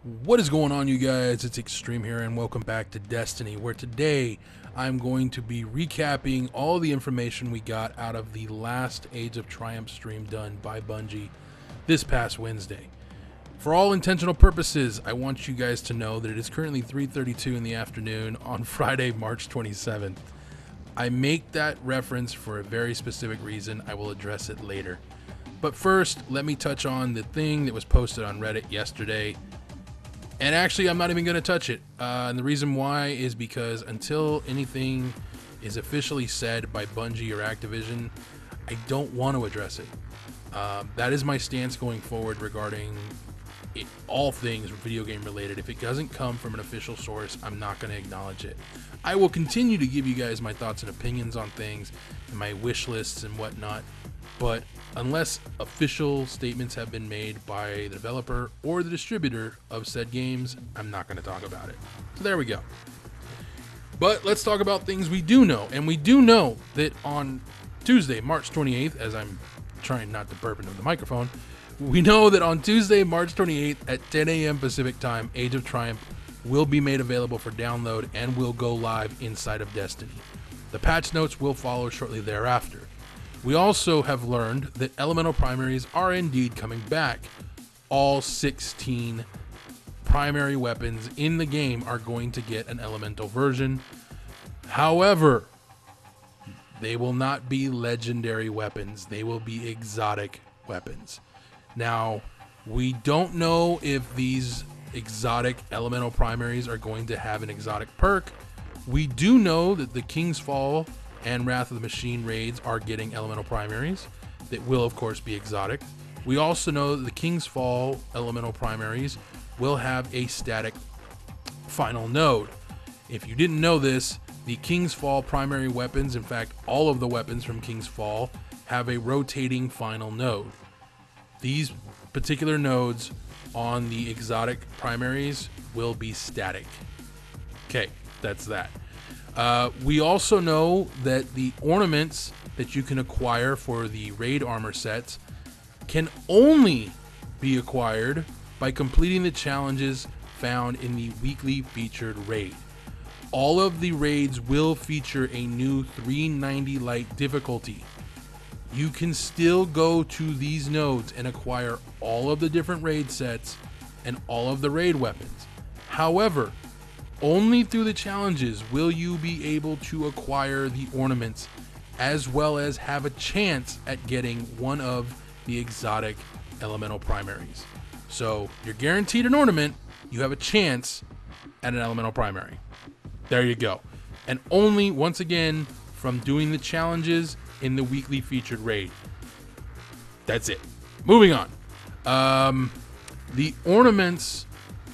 What is going on, you guys? It's Extreme here, and welcome back to Destiny, where today I'm going to be recapping all the information we got out of the last Age of Triumph stream done by Bungie this past Wednesday. For all intentional purposes, I want you guys to know that it is currently 3:32 in the afternoon on Friday, March 27th. I make that reference for a very specific reason. I will address it later. But first, let me touch on the thing that was posted on Reddit yesterday. And actually, I'm not even going to touch it. And the reason why is because until anything is officially said by Bungie or Activision, I don't want to address it. That is my stance going forward regarding all things video game related. If it doesn't come from an official source, I'm not going to acknowledge it. I will continue to give you guys my thoughts and opinions on things and my wish lists and whatnot. But unless official statements have been made by the developer or the distributor of said games, I'm not going to talk about it. So there we go. But let's talk about things we do know. And we do know that on Tuesday, March 28th, as I'm trying not to burp into the microphone, we know that on Tuesday, March 28th at 10 a.m. Pacific time, Age of Triumph will be made available for download and will go live inside of Destiny. The patch notes will follow shortly thereafter. We also have learned that elemental primaries are indeed coming back. All 16 primary weapons in the game are going to get an elemental version. However, they will not be legendary weapons. They will be exotic weapons. Now, we don't know if these exotic elemental primaries are going to have an exotic perk. We do know that the King's Fall and Wrath of the Machine raids are getting elemental primaries that will of course be exotic. We also know that the King's Fall elemental primaries will have a static final node. If you didn't know this, the King's Fall primary weapons, in fact all of the weapons from King's Fall, have a rotating final node. These particular nodes on the exotic primaries will be static. Okay, that's that. We also know that the ornaments that you can acquire for the raid armor sets can only be acquired by completing the challenges found in the weekly featured raid. All of the raids will feature a new 390 light difficulty. You can still go to these nodes and acquire all of the different raid sets and all of the raid weapons. However, only through the challenges will you be able to acquire the ornaments, as well as have a chance at getting one of the exotic elemental primaries. So you're guaranteed an ornament, you have a chance at an elemental primary. There you go. And only, once again, from doing the challenges in the weekly featured raid. That's it. Moving on. The ornaments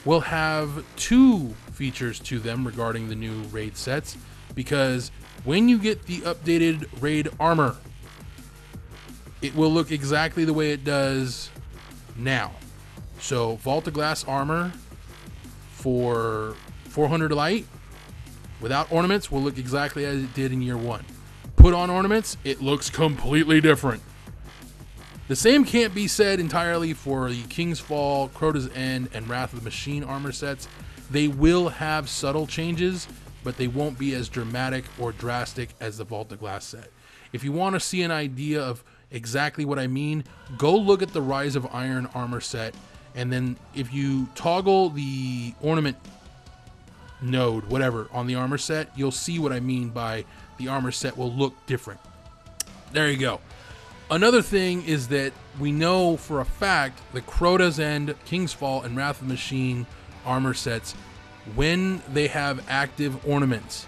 will have two features to them regarding the new raid sets, because when you get the updated raid armor, it will look exactly the way it does now. So Vault of Glass armor for 400 light without ornaments will look exactly as it did in year one. Put on ornaments, it looks completely different. The same can't be said entirely for the King's Fall, Crota's End, and Wrath of the Machine armor sets. They will have subtle changes, but they won't be as dramatic or drastic as the Vault of Glass set. If you want to see an idea of exactly what I mean, go look at the Rise of Iron armor set, and then if you toggle the ornament node, whatever, on the armor set, you'll see what I mean by the armor set will look different. There you go. Another thing is that we know for a fact the Crota's End, King's Fall, and Wrath of the Machine armor sets, when they have active ornaments,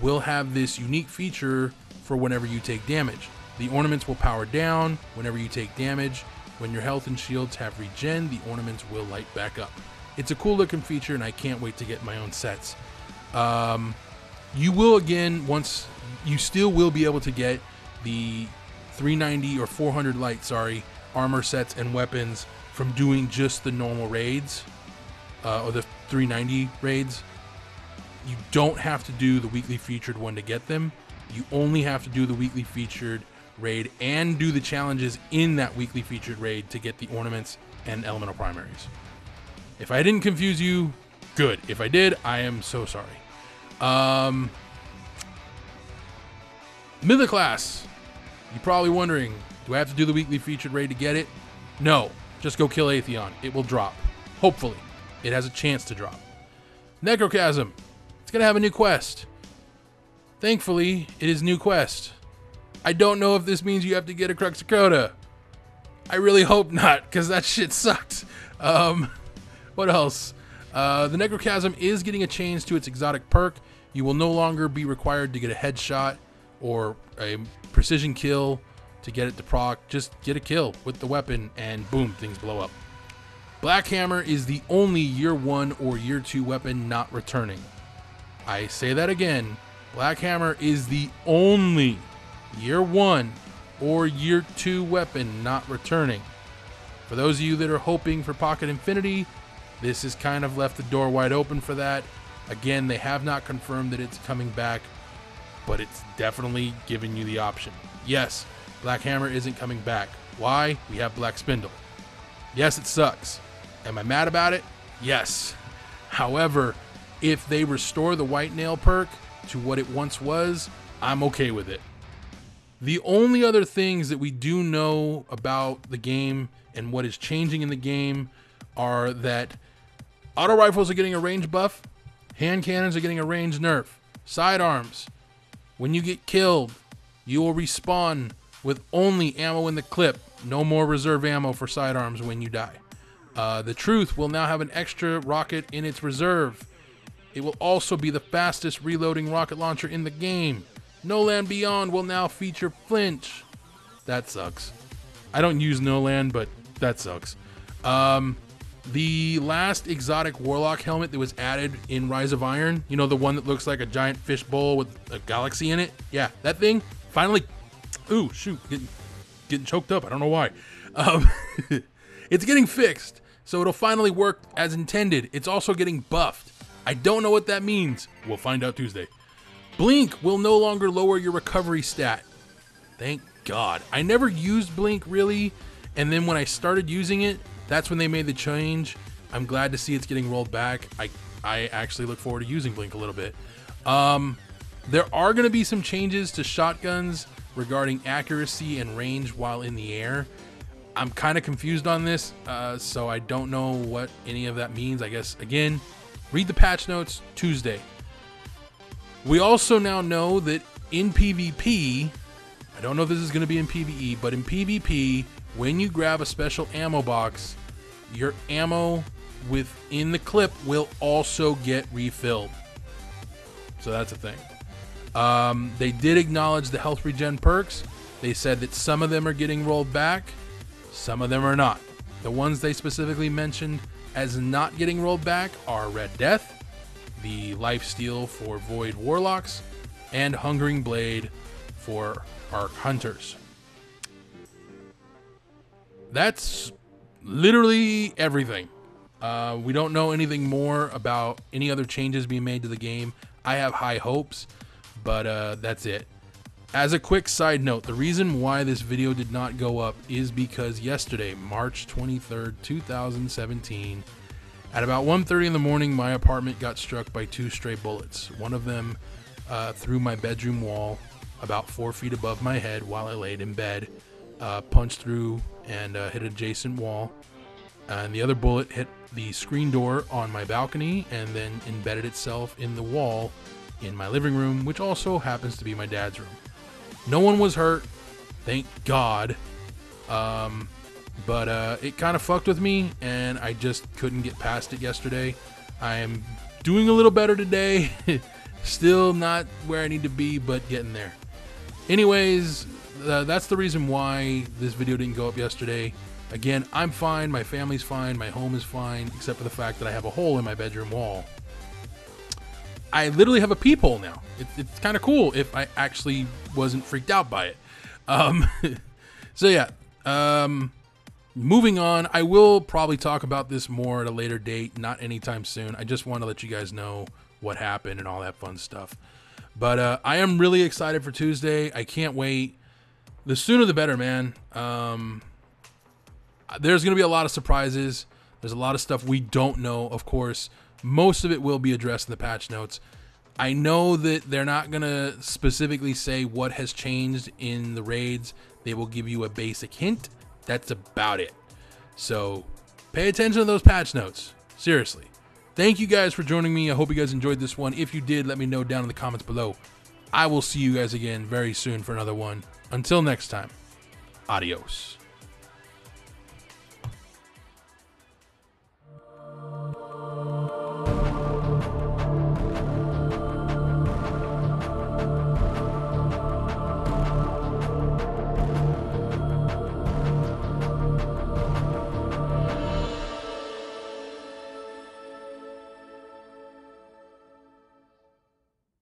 will have this unique feature for whenever you take damage. The ornaments will power down whenever you take damage. When your health and shields have regen, the ornaments will light back up. It's a cool looking feature, and I can't wait to get my own sets. You will, again, once you still will be able to get the 390 or 400 light, armor sets and weapons from doing just the normal raids, or the 390 raids. You don't have to do the weekly featured one to get them. You only have to do the weekly featured raid and do the challenges in that weekly featured raid to get the ornaments and elemental primaries. If I didn't confuse you, good. If I did, I am so sorry. Mythic class. You're probably wondering, do I have to do the weekly featured raid to get it? No. Just go kill Atheon. It will drop. Hopefully. It has a chance to drop. Necrochasm. It's going to have a new quest. Thankfully, it is new quest. I don't know if this means you have to get a Crux Dakota. I really hope not, because that shit sucked. What else? The Necrochasm is getting a change to its exotic perk. You will no longer be required to get a headshot or a precision kill to get it to proc. Just get a kill with the weapon and boom, things blow up. Black Hammer is the only year 1 or year 2 weapon not returning. I say that again. Black Hammer is the only year 1 or year 2 weapon not returning. For those of you that are hoping for Pocket Infinity, this has kind of left the door wide open for that. Again, they have not confirmed that it's coming back, but it's definitely giving you the option. Yes, Black Hammer isn't coming back. Why? We have Black Spindle. Yes, it sucks. Am I mad about it? Yes. However, if they restore the White Nail perk to what it once was, I'm okay with it. The only other things that we do know about the game and what is changing in the game are that auto rifles are getting a range buff, hand cannons are getting a range nerf, sidearms. When you get killed, you will respawn with only ammo in the clip. No more reserve ammo for sidearms when you die. The Truth will now have an extra rocket in its reserve. It will also be the fastest reloading rocket launcher in the game. No Land Beyond will now feature flinch. That sucks. I don't use No Land, but that sucks. The last exotic Warlock helmet that was added in Rise of Iron, you know, the one that looks like a giant fishbowl with a galaxy in it? Yeah, that thing finally... Ooh, shoot. Getting choked up. I don't know why. It's getting fixed, so it'll finally work as intended. It's also getting buffed. I don't know what that means. We'll find out Tuesday. Blink will no longer lower your recovery stat. Thank God. I never used Blink really, and then when I started using it, that's when they made the change. I'm glad to see it's getting rolled back. I actually look forward to using Blink a little bit. There are going to be some changes to shotguns regarding accuracy and range while in the air. I'm kind of confused on this, so I don't know what any of that means. I guess, again, read the patch notes Tuesday. We also now know that in PvP, I don't know if this is going to be in PvE, but in PvP, when you grab a special ammo box, your ammo within the clip will also get refilled. So that's a thing. They did acknowledge the health regen perks. They said that some of them are getting rolled back, some of them are not. The ones they specifically mentioned as not getting rolled back are Red Death, the Lifesteal for Void Warlocks, and Hungering Blade for Arc Hunters. That's literally everything. We don't know anything more about any other changes being made to the game. I have high hopes, but that's it. As a quick side note, the reason why this video did not go up is because yesterday, March 23rd, 2017, at about 1:30 in the morning, my apartment got struck by 2 stray bullets. One of them through my bedroom wall about 4 feet above my head while I laid in bed, punched through and hit an adjacent wall. And the other bullet hit the screen door on my balcony and then embedded itself in the wall in my living room, which also happens to be my dad's room. No one was hurt, thank God. But it kind of fucked with me, and I just couldn't get past it yesterday. I am doing a little better today. Still not where I need to be, but getting there. Anyways, that's the reason why this video didn't go up yesterday. Again, I'm fine, my family's fine, my home is fine, except for the fact that I have a hole in my bedroom wall. I literally have a peephole now. It's kind of cool if I actually wasn't freaked out by it. So yeah, moving on. I will probably talk about this more at a later date, not anytime soon. I just want to let you guys know what happened and all that fun stuff. But I am really excited for Tuesday. I can't wait. The sooner the better, man. There's going to be a lot of surprises. There's a lot of stuff we don't know, of course. Most of it will be addressed in the patch notes. I know that they're not going to specifically say what has changed in the raids. They will give you a basic hint. That's about it. So pay attention to those patch notes. Seriously. Thank you guys for joining me. I hope you guys enjoyed this one. If you did, let me know down in the comments below. I will see you guys again very soon for another one. Until next time, adios.